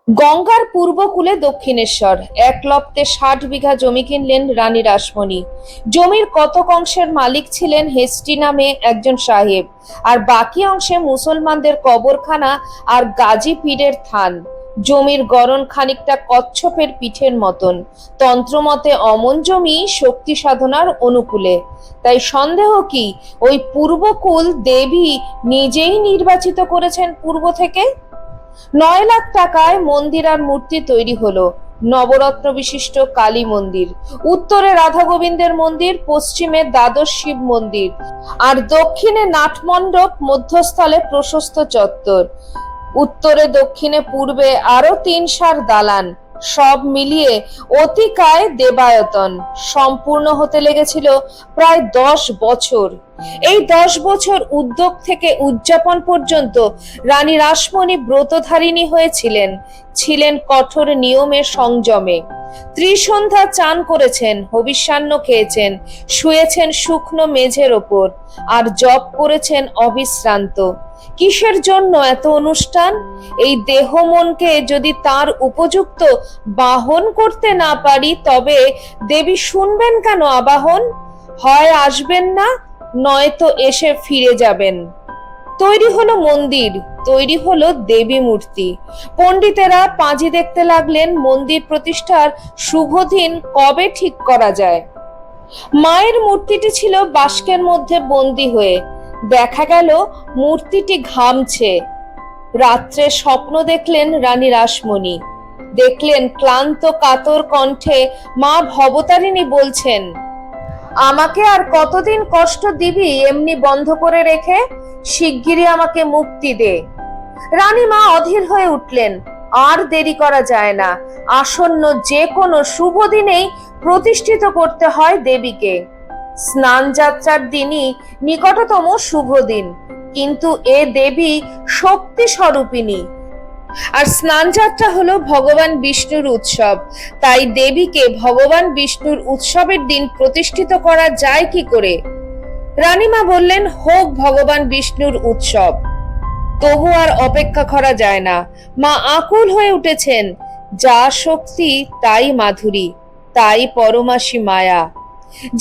গঙ্গার পূর্বকূলে দক্ষিণেশ্বর। এক লপ্তে 60 বিঘা জমি কিনলেন রানী রাসমণি। জমির কতক অংশের মালিক ছিলেন হেস্টি নামে একজন সাহেব, আর বাকি অংশে মুসলমানদের কবরখানা আর গাজী পীরের থান। জমির গড়ন খানিকটা কচ্ছপের পিঠের মতন। তন্ত্রমতে অমন জমি শক্তি সাধনার অনুকূলে। তাই সন্দেহ কি ওই পূর্বকুল দেবী নিজেই নির্বাচিত করেছেন পূর্ব থেকে। 9 লাখ টাকায় মন্দির আর মূর্তি তৈরি হলো। নবরত্ন বিশিষ্ট কালী মন্দির, উত্তরে রাধা গোবিন্দের মন্দির, পশ্চিমে দ্বাদশ শিব মন্দির, আর দক্ষিণে নাটমণ্ডপ, মধ্যস্থলে প্রশস্ত চত্বর। উত্তরে দক্ষিণে পূর্বে আরো 3 সার দালান। সব মিলিয়ে অতিকায় দেবায়তন। সম্পূর্ণ হতে লেগেছিল প্রায় 10 বছর। এই 10 বছর উদ্যোগ থেকে উদযাপন পর্যন্ত রানী রাসমণি ব্রতধারিণী হয়েছিলেন। ছিলেন কঠোর নিয়মে সংযমে। ত্রিসন্ধ্যা চান করেছেন, হবিষ্যান্ন খেয়েছেন, শুয়েছেন শুকনো মেঝের ওপর, আর জপ করেছেন অবিশ্রান্ত। কিসের জন্য এত অনুষ্ঠান? এই দেহ মনকে যদি তার উপযুক্ত বাহন করতে না পারি, তবে দেবী শুনবেন কেন আবাহন? হয় আসবেন না, নয়তো এসে ফিরে যাবেন। তৈরি হলো মন্দির, তৈরি হলো দেবী মূর্তি। পণ্ডিতেরা পাঁজি দেখতে লাগলেন মন্দির প্রতিষ্ঠার শুভ দিন কবে ঠিক করা যায়। মায়ের মূর্তিটি ছিল বাস্কের মধ্যে বন্দী হয়ে। দেখা গেল মূর্তিটি ঘামছে। রাত্রে স্বপ্ন দেখলেন রানী রাসমণি। দেখলেন ক্লান্ত কাতর কণ্ঠে মা ভবতারিণী বলছেন, আমাকে আর কতদিন কষ্ট দিবি এমনি বন্ধ করে রেখে? শিগগিরই আমাকে মুক্তি দে। রানীমা অধীর হয়ে উঠলেন। আর দেরি করা যায় না। আসন্ন যে কোনো শুভ দিনেই প্রতিষ্ঠিত করতে হয় দেবীকে। স্নান যাত্রার দিনই নিকটতম শুভ দিন, কিন্তু এ দেবী শক্তি স্বরূপিণী, আর স্নান যাত্রা হলো ভগবান বিষ্ণুর উৎসব। তাই দেবীকে ভগবান বিষ্ণুর উৎসবের দিন প্রতিষ্ঠিত করা যায় কি করে? রানীমা বললেন, হোক ভগবান বিষ্ণুর উৎসব। তবু আর অপেক্ষা করা যায় না। মা আকুল হয়ে উঠেছেন। যা শক্তি তাই মাধুরী, তাই পরমাসী মায়া।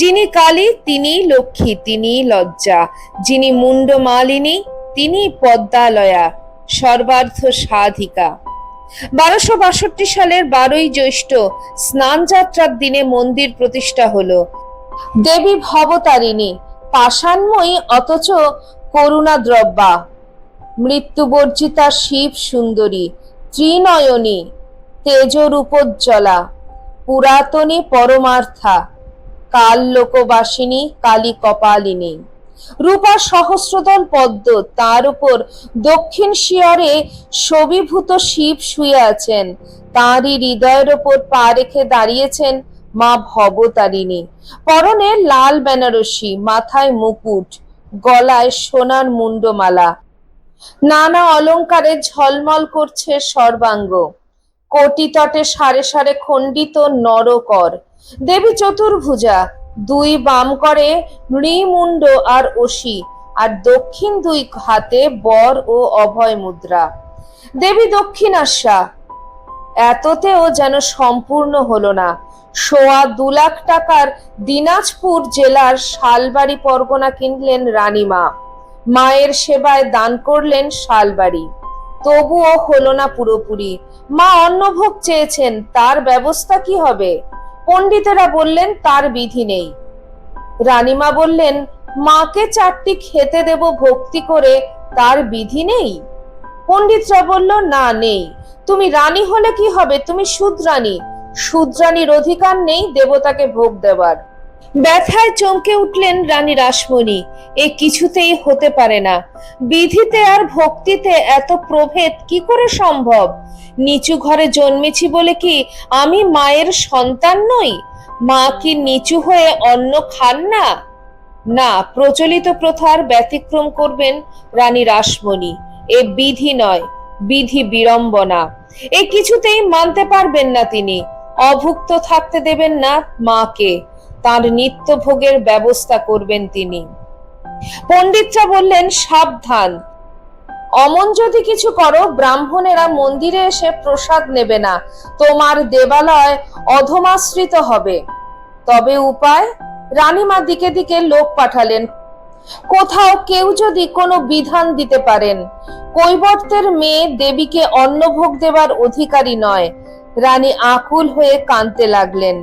যিনি কালী তিনি লক্ষ্মী, তিনি লজ্জা। যিনি মুন্ডমালিনী তিনি পদ্মালয়া, সর্বার্থ সাধিকা। 1262 সালের 12ই জ্যৈষ্ঠ স্নান যাত্রার দিনে মন্দির প্রতিষ্ঠা হলো। দেবী ভবতারিণী, পাষাণময়ী অথচ করুণাদ্রব্যা, মৃত্যুবর্জিতা শিব সুন্দরী, ত্রিনয়নী, তেজরূপোজ্জ্বলা, পুরাতনী পরমার্থা, কাল লোকবাসিনী, কালী কপালিনী। রূপা সহস্রদল পদ্ম, তার উপর দক্ষিণ শিয়রে শোভিভূত শিব শুয়ে আছেন। তাঁরই হৃদয়ের ওপর পা রেখে দাঁড়িয়েছেন মা ভবতারিণী। পরনে লাল বেনারসি, মাথায় মুকুট, গলায় সোনার মুন্ডমালা। নানা অলংকারে ঝলমল করছে সর্বাঙ্গ। কোটি তটে সারে সারে খণ্ডিত নরকর। দেবী চতুর্ভুজা, 2 বাম করে নৃমুণ্ড আর অসি, আর দক্ষিণ 2 হাতে বর ও অভয় মুদ্রা। দেবী দক্ষিণাস্যা। এততেও যেন সম্পূর্ণ হলো না। 2.25 লাখ টাকার দিনাজপুর জেলার শালবাড়ি পরগনা কিনলেন রানীমা। মায়ের সেবায় দান করলেন শালবাড়ি। তবুও হলো না পুরোপুরি। মা অন্নভোগ চেয়েছেন, তার ব্যবস্থা কি হবে? পণ্ডিতেরা বললেন তার বিধি নেই। রানীমা বললেন, মাকে 4টি খেতে দেব ভক্তি করে, তার বিধি নেই? পণ্ডিতরা বলল, না নেই। তুমি রানী হলে কি হবে? তুমি শূদ্রানী। শূদ্রানীর অধিকার নেই দেবতাকে ভোগ দেবার। ব্যথায় চমকে উঠলেন রানী রাসমণি। এ কিছুতেই হতে পারে না। বিধিতে আর ভক্তিতে এত প্রভেদ কি করে সম্ভব? নিচু ঘরে জন্মেছি বলে কি আমি মায়ের সন্তান নই? মা কি নিচু হয়ে অন্ন খান না? না, প্রচলিত প্রথার ব্যতিক্রম করবেন রানী রাসমণি। এ বিধি নয়, বিধি বিড়ম্বনা। এ কিছুতেই মানতে পারবেন না তিনি। অভুক্ত থাকতে দেবেন না মাকে। তার নিত্য ভোগের ব্যবস্থা করবেন তিনি। পণ্ডিতরা বললেন, সাবধান, অমন যদি কিছু করো, ব্রাহ্মণেরা মন্দিরে এসে প্রসাদ নেবে না, তোমার দেবালয় অধমাশ্রিত হবে। তবে উপায়? রানীমা দিকে দিকে লোক পাঠালেন। কোথাও কেউ যদি কোনো বিধান দিতে পারেন। কৈবর্তের মেয়ে দেবীকে অন্নভোগ দেবার অধিকারী নয়। রানী আকুল হয়ে কাঁদতে লাগলেন।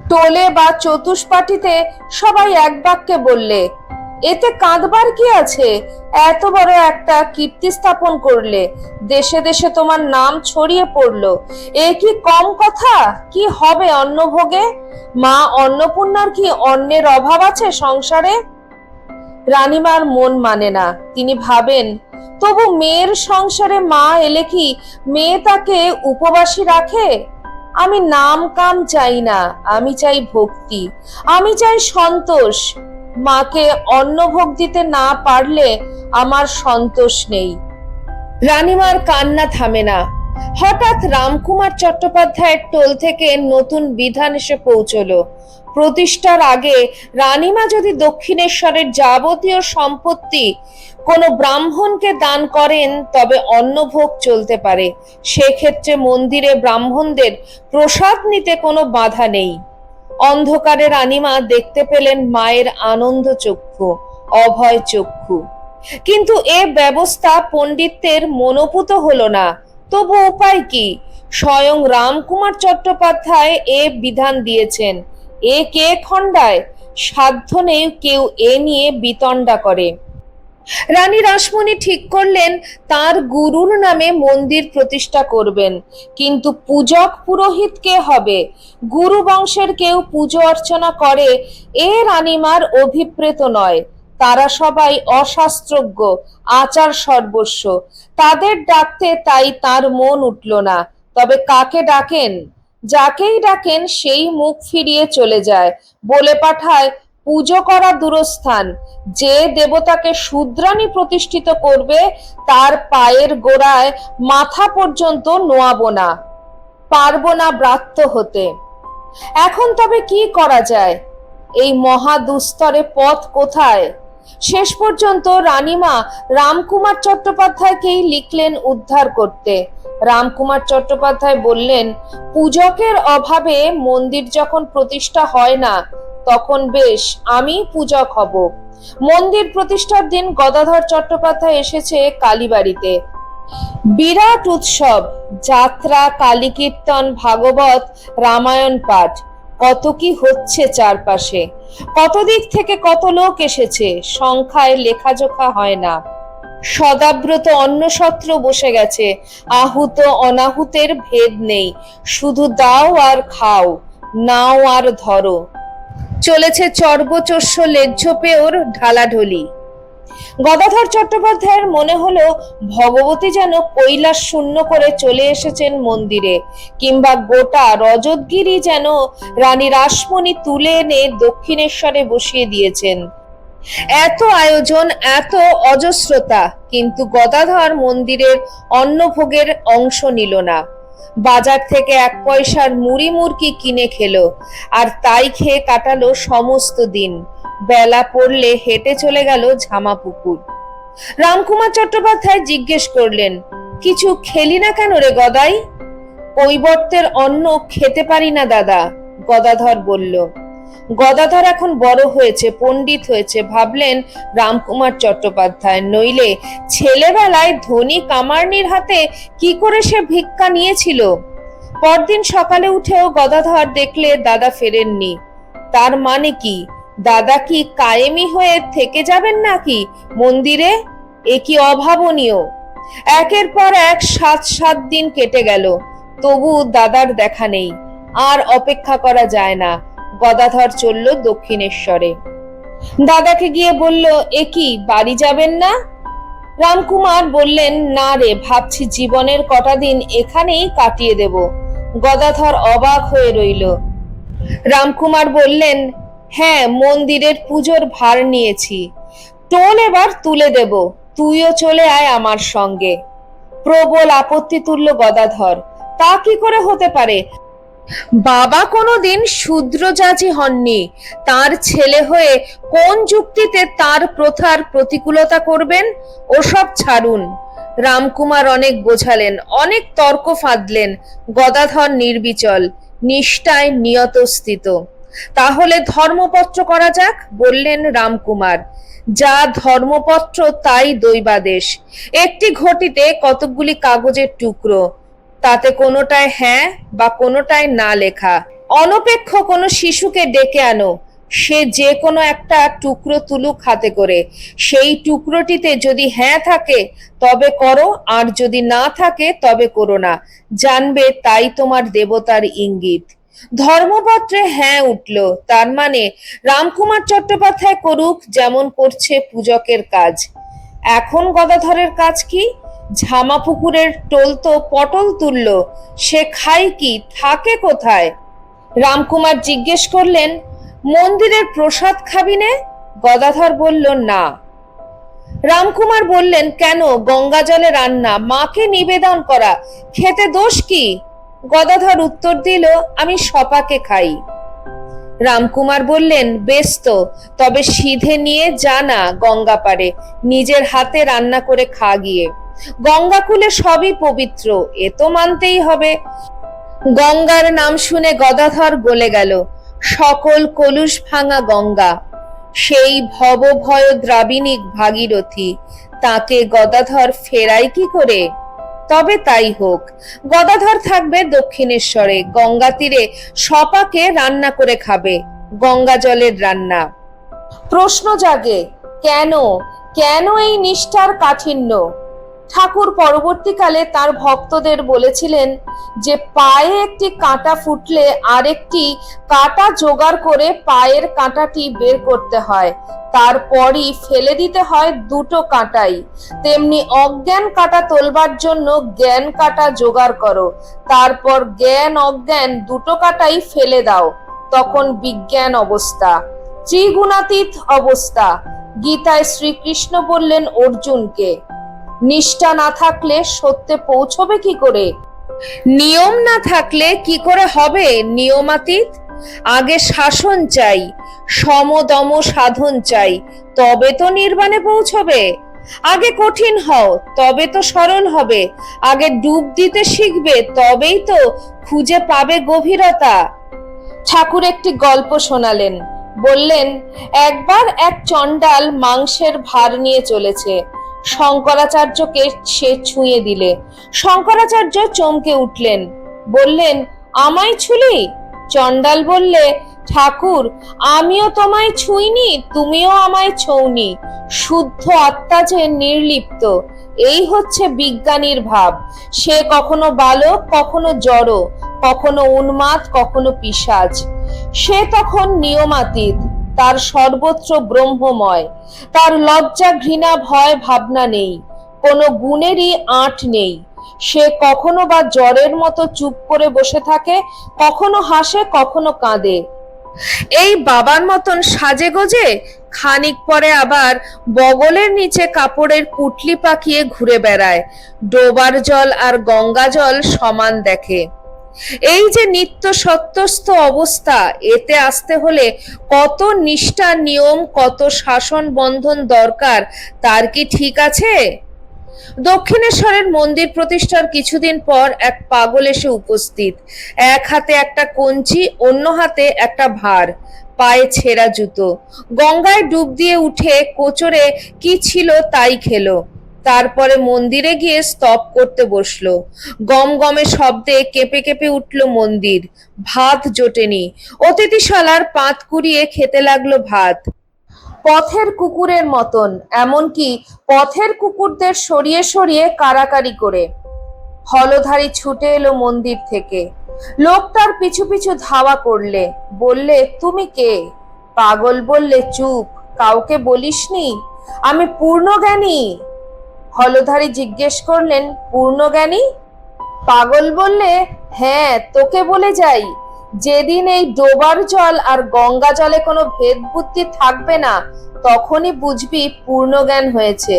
টোলে বা চতুষ্পাটিতে সবাই এক বাক্যে বললে, এতে কাঁদবার কি আছে? এত বড় একটা কীর্তি স্থাপন করলে, দেশে দেশে তোমার নাম ছড়িয়ে পড়লো, এ কি কম কথা? কি হবে অন্নভোগে? মা অন্নপূর্ণার কি অন্নের অভাব আছে সংসারে? রানীমার মন মানে না। তিনি ভাবেন, তবু মেয়ের সংসারে মা এলে কি মেয়ে তাকে উপবাসী রাখে? আমি নাম কাম চাই না, আমি চাই ভক্তি, আমি চাই সন্তোষ। মাকে অন্নভোগ দিতে না পারলে আমার সন্তোষ নেই। রানীমার কান্না থামে না। হঠাৎ রামকুমার চট্টোপাধ্যায়ের টোল থেকে নতুন বিধান এসে পৌঁছলো। প্রতিষ্ঠার আগে রানীমা যদি দক্ষিণেশ্বরের যাবতীয় সম্পত্তি কোনো ব্রাহ্মণকে দান করেন, তবে অন্নভোগ চলতে পারে। সেক্ষেত্রে মন্দিরে ব্রাহ্মণদের প্রসাদ নিতে কোনো বাধা নেই। অন্ধকারে রানীমা দেখতে পেলেন মায়ের আনন্দ চক্ষু, অভয় চক্ষু। কিন্তু এ ব্যবস্থা পণ্ডিতের মনোপুত হলো না। তবু উপায় কি? স্বয়ং রামকুমার চট্টোপাধ্যায় এ বিধান দিয়েছেন। এ কে খণ্ডায়? সাধ্য নেই কেউ এ নিয়ে বিতণ্ডা করে। রানী রাসমণি ঠিক করলেন তার গুরুর নামে মন্দির প্রতিষ্ঠা করবেন। কিন্তু পূজক পুরোহিত কে হবে? গুরু বংশের কেউ পুজো অর্চনা করে এ রানীমার অভিপ্রেত নয়। তারা সবাই অশাস্ত্রজ্ঞ, আচার সর্বস্ব। তাদের ডাকতে তাই তার মন উঠল না। তবে কাকে ডাকেন? যাকেই ডাকেন সেই মুখ ফিরিয়ে চলে যায়, বলে পাঠায় পুজো করা দূরস্থান। যে দেবতাকে শূদ্রাণী প্রতিষ্ঠিত করবে, তার পায়ের গোড়ায় মাথা পর্যন্ত নোয়াবো না, পারবো না ব্রাত্য হতে। এখন তবে কি করা যায়? এই মহা দুস্তরে পথ কোথায়? শেষ পর্যন্ত রানীমা রামকুমার চট্টোপাধ্যায়কেই লিখলেন উদ্ধার করতে। রামকুমার চট্টোপাধ্যায় বললেন, পূজকের অভাবে মন্দির যখন প্রতিষ্ঠা হয় না, তখন বেশ আমি পূজক হব। মন্দির প্রতিষ্ঠার দিন গদাধর চট্টোপাধ্যায় এসেছে কালীবাড়িতে। বিরাট উৎসব, যাত্রা, কালী কীর্তন, ভাগবত, রামায়ণ পাঠ, কত কি হচ্ছে চারপাশে। কত দিক থেকে কত লোক এসেছে, সংখ্যায় লেখাজোখা হয় না। সদাব্রত অন্নসত্র বসে গেছে, আহুত অনাহুতের ভেদ নেই, শুধু দাও আর খাও, নাও আর ধরো। চলেছে চর্বচস্য লেজ্জপেওর ঢালাঢলি। গদাধর চট্টোপাধ্যায়ের মনে হলো ভগবতী যেন কৈলাস শূন্য করে চলে এসেছেন মন্দিরে, কিংবা গোটা রজতগিরি যেন রানী রাসমণি তুলে এনে দক্ষিণেশ্বরে বসিয়ে দিয়েছেন। এত আয়োজন, এত অজস্রতা, কিন্তু গদাধর মন্দিরের অন্নভোগের অংশ নিল না। বাজার থেকে 1 পয়সার মুড়ি মুরকি কিনে খেলো, আর তাই খেয়ে কাটালো সমস্ত দিন। বেলা পড়লে হেঁটে চলে গেল ঝামাপুকুর। রামকুমার চট্টোপাধ্যায় জিজ্ঞেস করলেন, কিছু খেলি না কেন রে গদাই? কৈবর্তের অন্ন খেতে পারি না দাদা, গদাধর বলল। গদাধর এখন বড় হয়েছে, পণ্ডিত হয়েছে, ভাবলেন রামকুমার চট্টোপাধ্যায়, নইলে ছেলেবেলায় ধনী কামারনির হাতে কি করে সে ভিক্ষা নিয়েছিল। পরদিন সকালে উঠেও গদাধর দেখলে দাদা ফেরেননি। তার মানে কি? দাদা কি কায়েমি হয়ে থেকে যাবেন নাকি মন্দিরে? এ কি অভাবনীয়! একের পর এক 7 দিন কেটে গেল, তবু দাদার দেখা নেই। আর অপেক্ষা করা যায় না। গদাধর চলল দক্ষিণেশ্বরে। দাদাকে গিয়ে বলল, এ কি বাড়ি যাবেন না? রামকুমার বললেন, না রে, ভাবছি জীবনের কটা দিন এখানেই কাটিয়ে দেব। গদাধর অবাক হয়ে রইল। রামকুমার বললেন, হ্যাঁ, মন্দিরের পুজোর ভার নিয়েছি, টোল এবার তুলে দেব, তুইও চলে আয় আমার সঙ্গে। প্রবল আপত্তি তুলল গদাধর। তা কি করে হতে পারে? বাবা কোনোদিন শূদ্রজাতি হননি। তার ছেলে হয়ে কোন যুক্তিতে তার প্রথার প্রতিকূলতা করবেন? ওসব ছাড়ুন। রামকুমার অনেক বোঝালেন, অনেক তর্ক ফাঁদলেন, গদাধর নির্বিচল, নিষ্ঠায় নিয়তস্থিত। তাহলে ধর্মপত্র করা যাক, বললেন রামকুমার। যা ধর্মপত্র তাই দৈবাদেশ। একটি ঘটিতে কতকগুলি কাগজের টুকরো, তাতে কোনোটায় হ্যাঁ বা কোনোটায় না লেখা। অনপেক্ষ কোনো শিশুকে ডেকে আনো, সে যে কোনো একটা টুকরো তুলুক হাতে করে। সেই টুকরোটিতে যদি হ্যাঁ থাকে তবে করো, আর যদি না থাকে তবে করো না। জানবে তাই তোমার দেবতার ইঙ্গিত। ধর্মপত্রে হ্যাঁ উঠল, তার মানে রামকুমার চট্টোপাধ্যায় করুক যেমন করছে পূজকের কাজ। এখন গদাধরের কাজ কি? ঝামাপুকুরের টোল তো পটল তুলল, সে খায় কি, থাকে কোথায়? রামকুমার জিজ্ঞেস করলেন, মন্দিরের প্রসাদ খাবি নে? গদাধর বলল না। রামকুমার বললেন, কেন? গঙ্গা জলে রান্না, মাকে নিবেদন করা, খেতে দোষ কি? গদাধর উত্তর দিল, আমি সপাকে খাই। রামকুমার বললেন, বেশ তো, তবে সিধে নিয়ে যা না গঙ্গা পারে, নিজের হাতে রান্না করে খা গিয়ে। গঙ্গাকুলে সবই পবিত্র, এ তো মানতেই হবে। গঙ্গার নাম শুনে গদাধর গলে গেল। সকল কলুষ ভাঙা গঙ্গা, সেই ভবভয় দ্রাবিণী ভাগীরথী, তাকে গদাধর ফেরায় কি করে? তবে তাই হোক, গদাধর থাকবে দক্ষিণেশ্বরে, গঙ্গা তীরে সপাকে রান্না করে খাবে, গঙ্গা জলের রান্না। প্রশ্ন জাগে, কেন কেন এই নিষ্ঠার কাঠিন্য? ঠাকুর পরবর্তীকালে তার ভক্তদের বলেছিলেন যে পায়ে একটি কাঁটা ফুটলে আরেকটি কাঁটা জোগাড় করে পায়ের কাঁটাটি বের করতে হয়, তারপরই ফেলে দিতে হয় দুটো কাঁটাই। তেমনি অজ্ঞান কাঁটা তোলবার জন্য জ্ঞান কাঁটা জোগাড় করো, তারপর জ্ঞান অজ্ঞান দুটো কাঁটাই ফেলে দাও, তখন বিজ্ঞান অবস্থা, ত্রিগুণাতীত অবস্থা। গীতায় শ্রীকৃষ্ণ বললেন অর্জুনকে, নিষ্ঠা না থাকলে সত্যে পৌঁছবে কি করে? নিয়ম না থাকলে কি করে হবে নিয়মাতীত? আগে শাসন চাই, সমদম সাধন চাই, তবে তো নির্বাণে পৌঁছবে। আগে কঠিন হও, তবে তো সরল হবে। আগে ডুব দিতে শিখবে, তবেই তো খুঁজে পাবে গভীরতা। ঠাকুর একটি গল্প শোনালেন। বললেন, একবার এক চণ্ডাল মাংসের ভার নিয়ে চলেছে। শঙ্করাচার্যকে সে ছুঁয়ে দিলে। শঙ্করাচার্য চমকে উঠলেন, বললেন, আমায় ছুলি? চণ্ডাল বললে, ঠাকুর, আমিও তোমায় ছুঁইনি, তুমিও আমায় ছৌনি। শুদ্ধ আত্মা যে নির্লিপ্ত, এই হচ্ছে বিজ্ঞানীর ভাব। সে কখনো বালক, কখনো জড়, কখনো উন্মাদ, কখনো পিশাচ। সে তখন নিয়মাতীত, তার সর্বত্র ব্রহ্মময়। তার লজ্জা ঘৃণা ভয় ভাবনা নেই, কোনো গুণেরই আঁট নেই। সে কখনো বা জ্বরের মতো চুপ করে বসে থাকে, কখনো হাসে, কখনো কাঁদে। এই বাবার মতন সাজে গোজে, খানিক পরে আবার বগলের নিচে কাপড়ের পুটলি পাকিয়ে ঘুরে বেড়ায়। ডোবার জল আর গঙ্গা জল সমান দেখে। এই যে নিত্য সত্যস্থ অবস্থা, এতে আসতে হলে কত নিষ্ঠা নিয়ম, কত শাসন বন্ধন দরকার, তার কি ঠিক আছে? দক্ষিণেশ্বরের মন্দির প্রতিষ্ঠার কিছুদিন পর এক পাগল এসে উপস্থিত। এক হাতে একটা কঞ্চি, অন্য হাতে একটা ভার, পায়ে ছেঁড়া জুতো। গঙ্গায় ডুব দিয়ে উঠে কোচরে কি ছিল তাই খেলো। তারপরে মন্দিরে গিয়ে স্তব করতে বসলো। গম গমে শব্দে কেঁপে কেঁপে উঠল মন্দির। ভাত জোটেনি। অতিথিশালার পাত কুড়িয়ে খেতে লাগলো ভাত, পথের কুকুরের মতন, এমনকি পথের কুকুরদের সরিয়ে সরিয়ে কারাকারি করে। হলধারী ছুটে এলো মন্দির থেকে। লোকটার পিছু পিছু ধাওয়া করলে, বললে, তুমি কে? পাগল বললে, চুপ, কাউকে বলিসনি? আমি পূর্ণজ্ঞানী। হলধারী জিজ্ঞেস করলেন, পূর্ণজ্ঞানী? পাগল বললে, হ্যাঁ, তোকে বলে যাই, যেদিন এই ডোবার জল আর গঙ্গা জলে কোনো ভেদ বুদ্ধি থাকবে না, তখনই বুঝবি পূর্ণজ্ঞান হয়েছে।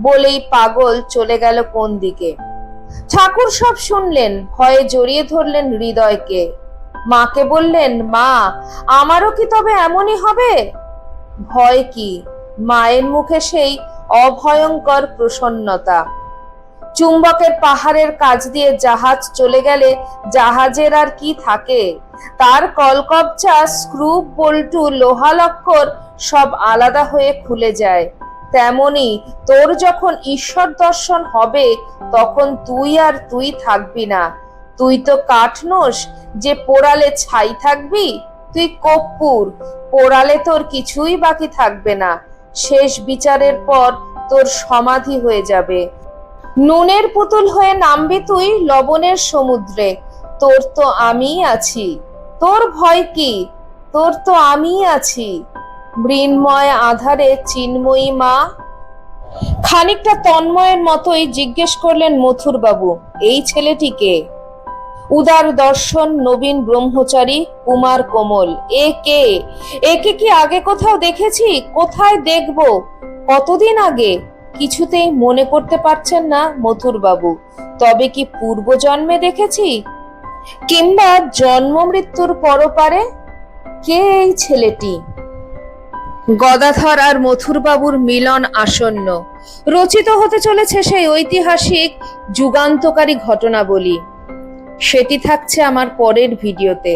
বলেই পাগল চলে গেল কোন দিকে। ঠাকুর সব শুনলেন, ভয়ে জড়িয়ে ধরলেন হৃদয়কে। মাকে বললেন, মা, আমারও কি তবে এমনই হবে? ভয় কি? মায়ের মুখে সেই অভয়ঙ্কর প্রসন্নতা। চুম্বকের পাহাড়ের কাছ দিয়ে জাহাজ চলে গেলে জাহাজের আর কি থাকে? তার কলকবজা, স্ক্রু, বল্টু, লোহা লক্কর সব আলাদা হয়ে খুলে যায়। তেমনি তোর যখন ঈশ্বর দর্শন হবে তখন তুই আর তুই থাকবি না। তুই তো কাঠ নোস যে পোড়ালে ছাই থাকবি। তুই কর্পূর, পোড়ালে তোর কিছুই বাকি থাকবে না। শেষ বিচারের পর তোর সমাধি হয়ে যাবে। নুনের পুতুল হয়ে নামবি তুই লবণের সমুদ্রে। তোর তো আমিই আছি। তোর ভয় কি? তোর তো আমিই আছি। মৃন্ময় আধারে চিন্ময়ী মা। খানিকটা তন্ময়ের মতোই জিজ্ঞেস করলেন মথুর বাবু, এই ছেলেটিকে? উদার দর্শন, নবীন ব্রহ্মচারী, কুমার কোমল। এ কে? একে কি আগে কোথাও দেখেছি? কোথায় দেখব? কতদিন আগে? কিছুতেই মনে করতে পারছেন না মথুর বাবু। তবে কি পূর্বজন্মে দেখেছি, কিংবা জন্ম মৃত্যুর পরপারে? কে এই ছেলেটি? গদাধর আর মথুর বাবুর মিলন আসন্ন। রচিত হতে চলেছে সেই ঐতিহাসিক যুগান্তকারী ঘটনাবলী। সেটি থাকছে আমার পরের ভিডিওতে।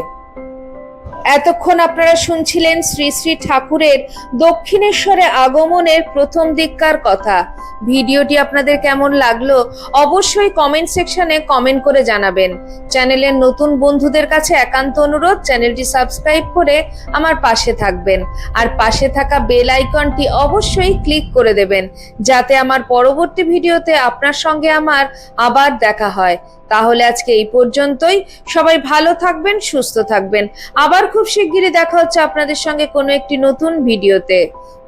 এতক্ষণ আপনারা শুনছিলেন শ্রী শ্রী ঠাকুরের দক্ষিণেশ্বরে আগমনের প্রথম দিককার কথা। ভিডিওটি আপনাদের কেমন লাগলো অবশ্যই কমেন্ট সেকশনে কমেন্ট করে জানাবেন। চ্যানেলের নতুন বন্ধুদের কাছে একান্ত অনুরোধ, চ্যানেলটি সাবস্ক্রাইব করে আমার পাশে থাকবেন। আর পাশে থাকা বেল আইকনটি অবশ্যই ক্লিক করে দেবেন, যাতে আমার পরবর্তী ভিডিওতে আপনার সঙ্গে আমার আবার দেখা হয়। তাহলে আজকে এই পর্যন্তই। সবাই ভালো থাকবেন, সুস্থ থাকবেন। আবার খুব শিগগিরই দেখা হচ্ছে আপনাদের সঙ্গে কোনো একটি নতুন ভিডিওতে।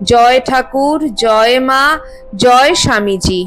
জয় ঠাকুর, জয় মা, জয় স্বামীজি।